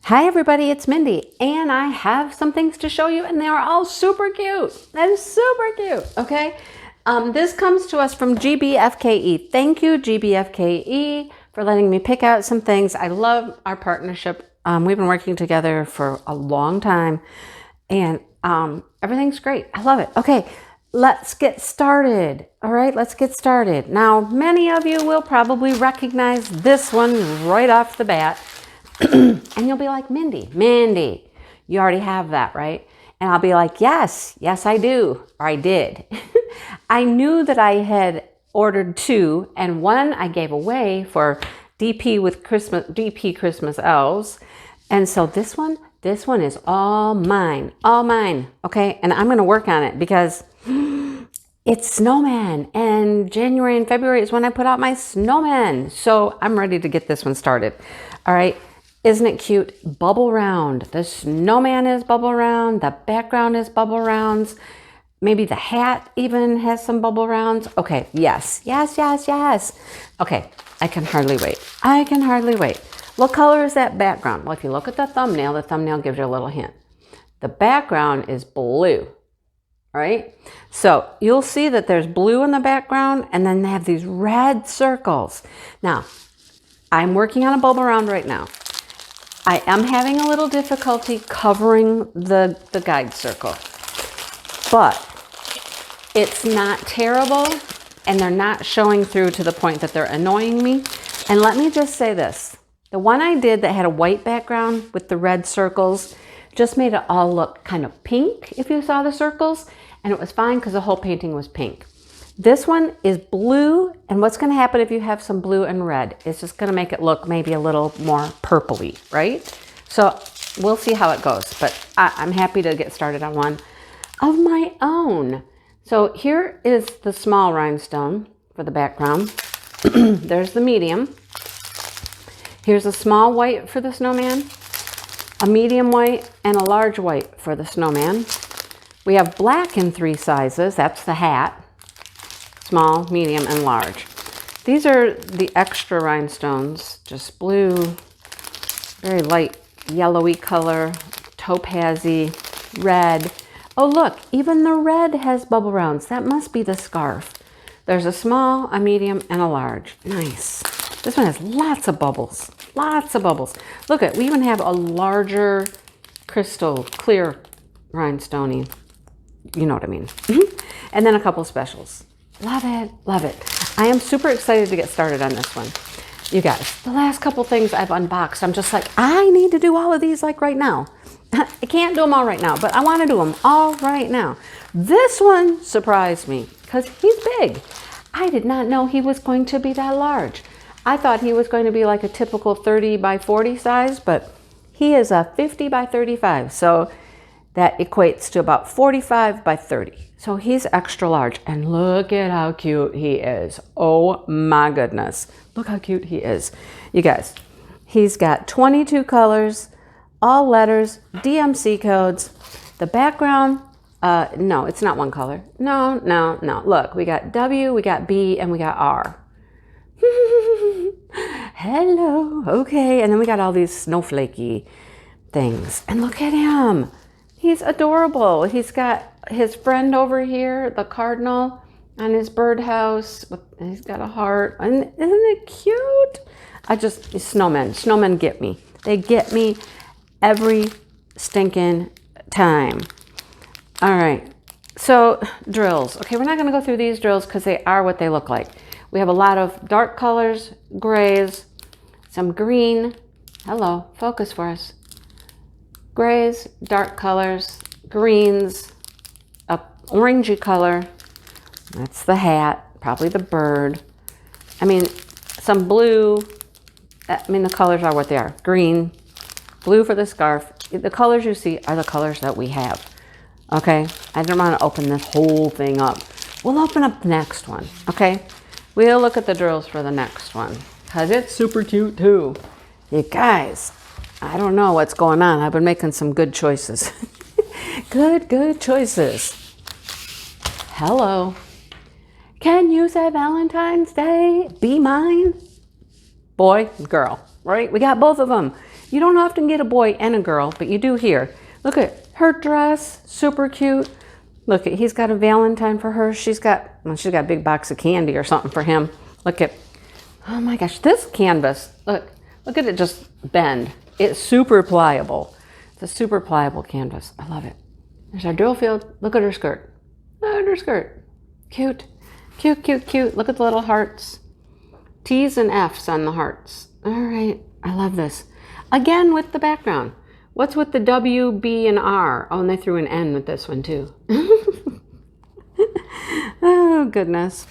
Hi everybody, it's Mindy, and I have some things to show you, and they are all super cute. That is super cute, okay? This comes to us from GBFKE. Thank you, GBFKE, for letting me pick out some things. I love our partnership. We've been working together for a long time, and everything's great. I love it. Okay, let's get started. All right, let's get started. Now, many of you will probably recognize this one right off the bat. And you'll be like, Mindy, you already have that, right? And I'll be like, yes, I do, or I did. I knew that I had ordered two, and one I gave away for DP Christmas elves. And so this one is all mine, okay? And I'm gonna work on it because it's snowman, and January and February is when I put out my snowman. So I'm ready to get this one started, all right? Isn't it cute? Bubble round. The snowman is bubble round. The background is bubble rounds. Maybe the hat even has some bubble rounds. Okay, yes. Okay, I can hardly wait. What color is that background? Well, if you look at the thumbnail gives you a little hint. The background is blue, right? So you'll see that there's blue in the background, and then they have these red circles. Now, I'm working on a bubble round right now. I am having a little difficulty covering the guide circle, but it's not terrible, and they're not showing through to the point that they're annoying me. And let me just say this. The one I did that had a white background with the red circles just made it all look kind of pink if you saw the circles, and it was fine because the whole painting was pink. This one is blue, and what's going to happen if you have some blue and red? It's just going to make it look maybe a little more purpley, right? So we'll see how it goes, but I'm happy to get started on one of my own. So here is the small rhinestone for the background. There's the medium. Here's a small white for the snowman, a medium white, and a large white for the snowman. We have black in 3 sizes. That's the hat. Small, medium, and large. These are the extra rhinestones, just blue, very light yellowy color, topazy, red. Oh look, even the red has bubble rounds. That must be the scarf. There's a small, a medium, and a large. Nice. This one has lots of bubbles, Look at, we even have a larger crystal clear rhinestoney. You know what I mean. And then a couple specials. Love it. I am super excited to get started on this one. You guys, the last couple things I've unboxed, I'm just like, I need to do all of these like right now. I can't do them all right now, but I want to do them all right now. This one surprised me because he's big. I did not know he was going to be that large. I thought he was going to be like a typical 30 by 40 size, but he is a 50 by 35. So that equates to about 45 by 30. So he's extra large, and look at how cute he is. Oh my goodness. Look how cute he is. You guys, he's got 22 colors, all letters, DMC codes. The background, no, it's not one color. No. Look, we got W, we got B, and we got R. Hello, okay. And then we got all these snowflakey things. And look at him. He's adorable. He's got his friend over here, the cardinal, on his birdhouse. He's got a heart. And isn't it cute? Snowmen get me. They get me every stinking time. All right. So drills. Okay, we're not going to go through these drills because they are what they look like. We have a lot of dark colors, grays, some green. Hello, focus for us. Grays, dark colors, greens, a orangey color. That's the hat, probably the bird. I mean, some blue. I mean, the colors are what they are. Green, blue for the scarf. The colors you see are the colors that we have. Okay, I don't want to open this whole thing up. We'll open up the next one, okay? We'll look at the drills for the next one because it's super cute too. You guys, I don't know what's going on. I've been making some good choices. Good choices. Hello. Can you say Valentine's Day be mine? Boy, girl, right? We got both of them. You don't often get a boy and a girl, but you do here. Look at her dress, super cute. Look at, he's got a Valentine for her. She's got a big box of candy or something for him. Look at, oh my gosh, this canvas, look at it just bend. It's super pliable. It's a super pliable canvas. I love it. There's our dual field. Look at her skirt. Look at her skirt. Cute, cute, cute, cute. Look at the little hearts. T's and F's on the hearts. All right, I love this. Again with the background. What's with the W, B, and R? Oh, and they threw an N with this one too. Oh, goodness.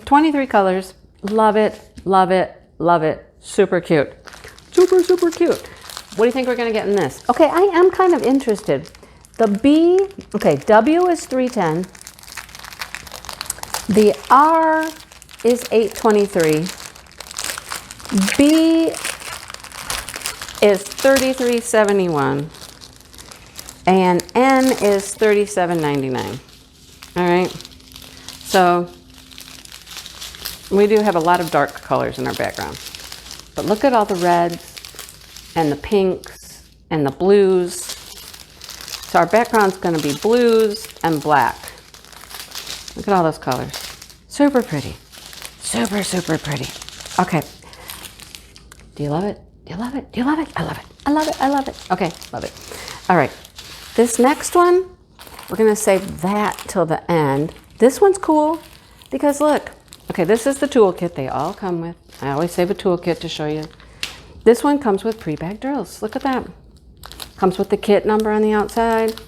23 colors. Love it, love it, love it. Super cute. Super, super cute. What do you think we're going to get in this? Okay, I am kind of interested. The B, okay, W is 310. The R is 823. B is 3371. And N is 3799. All right. So we do have a lot of dark colors in our background. But look at all the reds and the pinks and the blues. So our background's going to be blues and black. Look at all those colors. Super pretty. Super, super pretty. Okay. Do you love it? Do you love it? Do you love it? I love it. I love it. I love it. Okay, love it. All right. This next one, we're going to save that till the end. This one's cool because look. Okay, this is the toolkit they all come with. I always save a toolkit to show you. This one comes with pre-bagged drills. Look at that. Comes with the kit number on the outside.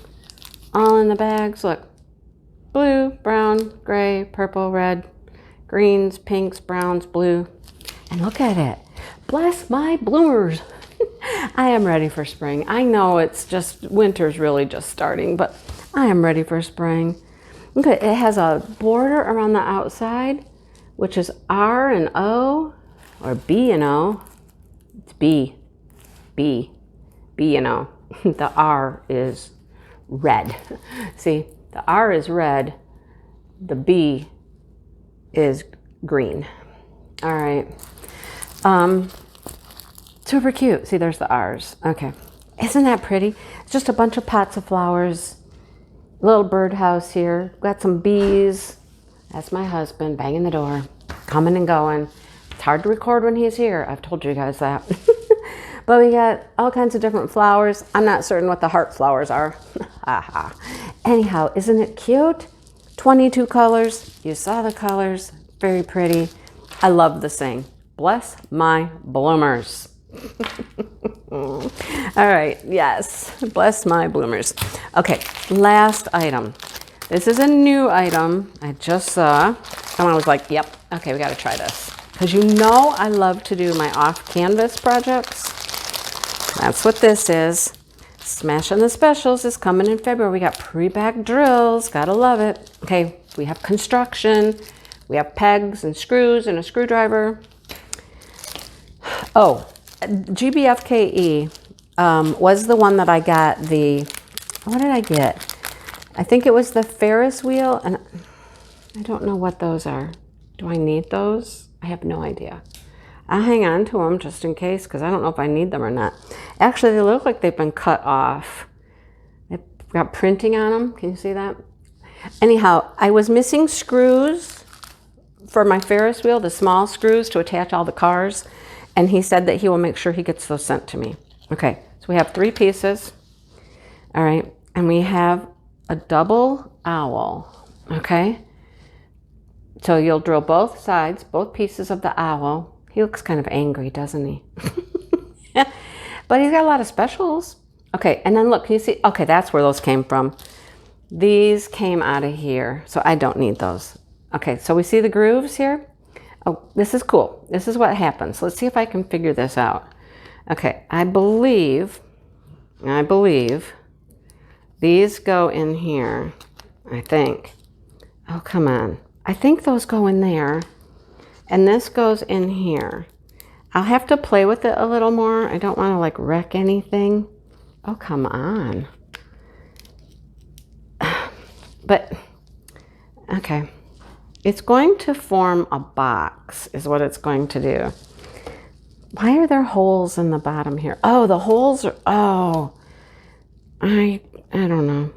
All in the bags. Look. Blue, brown, gray, purple, red, greens, pinks, browns, blue. And look at it. Bless my bloomers. I am ready for spring. I know it's just, winter's really just starting, but I am ready for spring. Look at it. It has a border around the outside, which is R and O, or B and O. It's B and O. The R is red. See, the R is red, the B is green. All right. Super cute. See, there's the R's. Okay. Isn't that pretty? It's just a bunch of pots of flowers. Little birdhouse here. Got some bees. That's my husband banging the door, coming and going. It's hard to record when he's here. I've told you guys that. But we got all kinds of different flowers. I'm not certain what the heart flowers are. Anyhow, isn't it cute? 22 colors. You saw the colors. Very pretty. I love this thing. Bless my bloomers. All right. Yes. Bless my bloomers. Okay. Last item. This is a new item I just saw. And I was like, yep. Okay, we got to try this. Because you know I love to do my off-canvas projects. That's what this is. Smashing the Specials is coming in February. We got pre-bagged drills. Gotta love it. Okay, we have construction. We have pegs and screws and a screwdriver. Oh, GBFKE was the one that I got the, what did I get? I think it was the Ferris wheel, and I don't know what those are. Do I need those? I have no idea. I'll hang on to them just in case because I don't know if I need them or not. Actually, they look like they've been cut off. They've got printing on them. Can you see that? Anyhow, I was missing screws for my Ferris wheel, the small screws to attach all the cars. And he said that he will make sure he gets those sent to me. Okay, so we have 3 pieces. All right, and we have a double owl. Okay, so you'll drill both sides, both pieces of the owl. He looks kind of angry, doesn't he? But he's got a lot of specials. Okay, and then look, can you see? Okay, that's where those came from. These came out of here, so I don't need those. Okay, so we see the grooves here. Oh, this is cool. This is what happens. Let's see if I can figure this out. Okay, I believe these go in here, I think. Oh, come on. I think those go in there, and this goes in here. I'll have to play with it a little more. I don't want to like wreck anything. Oh, come on. But, okay. It's going to form a box, is what it's going to do. Why are there holes in the bottom here? Oh, the holes are, oh, I don't know.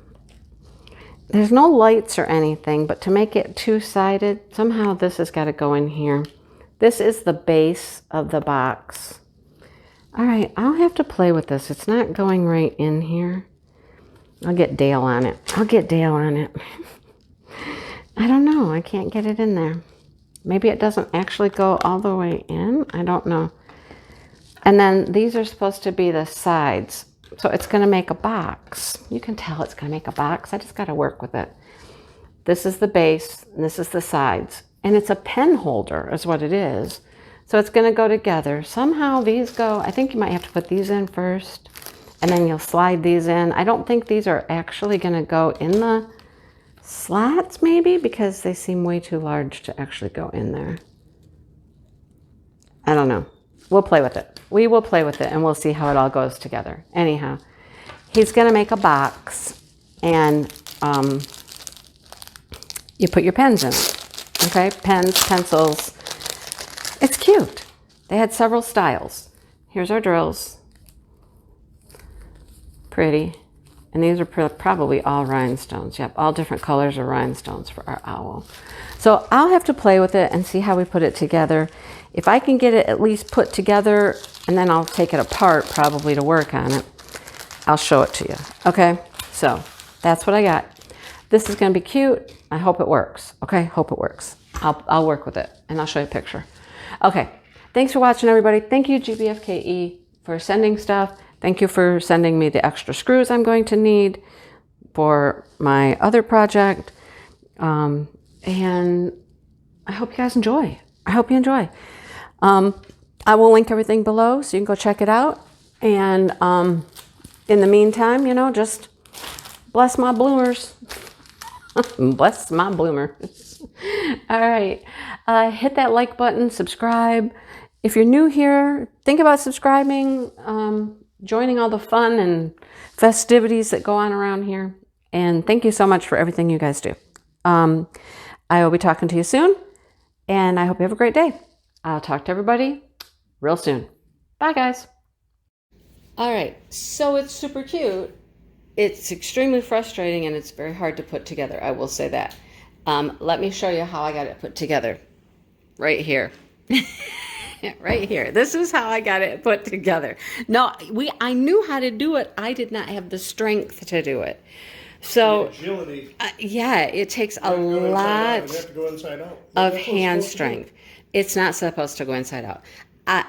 There's no lights or anything, but to make it two-sided, somehow this has got to go in here. This is the base of the box. All right, I'll have to play with this. It's not going right in here. I'll get Dale on it. I'll get Dale on it. I don't know. I can't get it in there. Maybe it doesn't actually go all the way in. I don't know. And then these are supposed to be the sides. So it's going to make a box. You can tell it's going to make a box. I just got to work with it. This is the base, and this is the sides. And it's a pen holder is what it is. So it's going to go together. Somehow these go, I think you might have to put these in first, and then you'll slide these in. I don't think these are actually going to go in the slats, maybe, because they seem way too large to actually go in there. I don't know. We'll play with it. We will play with it, and we'll see how it all goes together. Anyhow, he's going to make a box, and you put your pens in it. Okay? Pens, pencils. It's cute. They had several styles. Here's our drills. Pretty. And these are probably all rhinestones. Yep, all different colors of rhinestones for our owl. So I'll have to play with it and see how we put it together. If I can get it at least put together, and then I'll take it apart probably to work on it, I'll show it to you. Okay, so that's what I got. This is going to be cute. I hope it works. Okay, hope it works. I'll work with it, and I'll show you a picture. Okay, thanks for watching, everybody. Thank you, GBFKE, for sending stuff. Thank you for sending me the extra screws I'm going to need for my other project. And I hope you guys enjoy. I hope you enjoy. I will link everything below so you can go check it out. And in the meantime, you know, just bless my bloomers. Bless my bloomers. All right. Hit that like button, subscribe. If you're new here, think about subscribing, joining all the fun and festivities that go on around here. And thank you so much for everything you guys do. I will be talking to you soon, and I hope you have a great day. I'll talk to everybody real soon. Bye, guys. All right, so it's super cute. It's extremely frustrating, and it's very hard to put together. I will say that. Let me show you how I got it put together. Right here. Right here. This is how I got it put together. No, I knew how to do it. I did not have the strength to do it. So, agility. Yeah, it takes a lot of hand strength. It's not supposed to go inside out.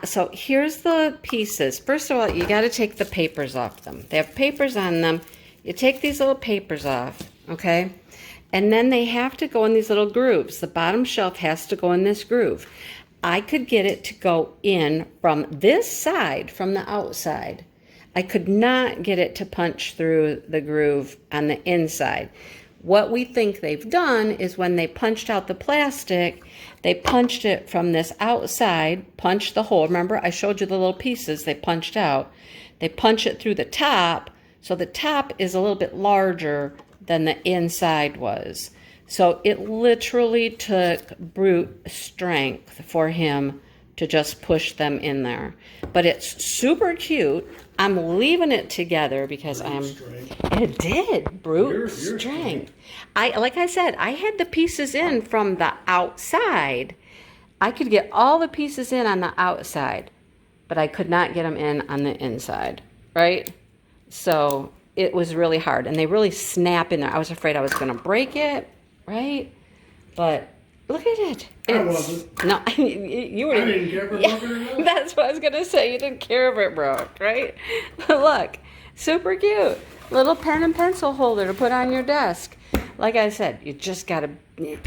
So here's the pieces. First of all, you got to take the papers off them. They have papers on them. You take these little papers off, okay? And then they have to go in these little grooves. The bottom shelf has to go in this groove. I could get it to go in from this side, from the outside. I could not get it to punch through the groove on the inside. What we think they've done is when they punched out the plastic, they punched it from this outside, punched the hole. Remember, I showed you the little pieces they punched out. They punch it through the top, so the top is a little bit larger than the inside was. So it literally took brute strength for him to just push them in there. But it's super cute. I'm leaving it together because it did, brute strength. Like I said, I had the pieces in from the outside. I could get all the pieces in on the outside, but I could not get them in on the inside, right? So it was really hard, and they really snap in there. I was afraid I was going to break it, right? But look at it. I wasn't. No, you were. I didn't care if it broke or not. That's what I was going to say. You didn't care if it broke, right? Look, super cute. Little pen and pencil holder to put on your desk. Like I said, you just got to,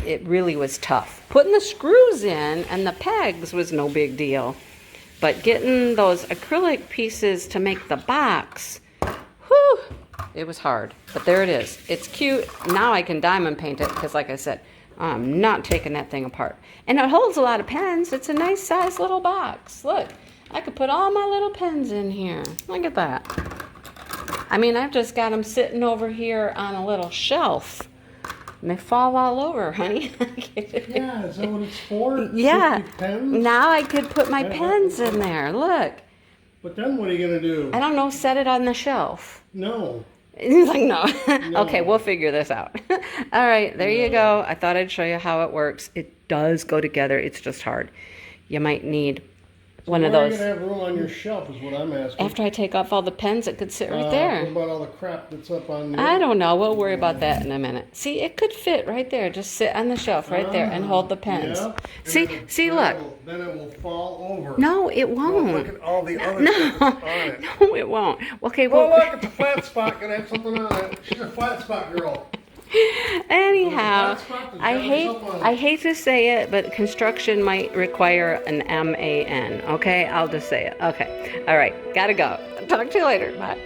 it really was tough. Putting the screws in and the pegs was no big deal. But getting those acrylic pieces to make the box, whew, it was hard. But there it is. It's cute. Now I can diamond paint it because, like I said, I'm not taking that thing apart. And it holds a lot of pens. It's a nice size little box. Look, I could put all my little pens in here. Look at that. I mean, I've just got them sitting over here on a little shelf. They fall all over, honey. Yeah, is that what it's for? Yeah. 50 pens? Now I could put my pens in there. Look. But then what are you going to do? I don't know. Set it on the shelf. No. He's like, no. No. Okay, we'll figure this out. All right, there you go. I thought I'd show you how it works. It does go together. It's just hard. You might need one of those. Where are you going to have room on your shelf is what I'm asking. After I take off all the pens, it could sit right there. What about all the crap that's up on the... I don't know. We'll worry about that in a minute. See, it could fit right there. Just sit on the shelf right there and hold the pens. Yeah. See, look. Then it will fall over. No, it Well, won't. look at all the other stuff that's on it. No, it won't. Okay, Well, well, look at the flat spot. Gonna have something on it. She's a flat spot girl. anyhow, I I hate to say it, but construction might require an MAN. Okay, I'll just say it. Okay, all right, gotta go. Talk to you later. Bye.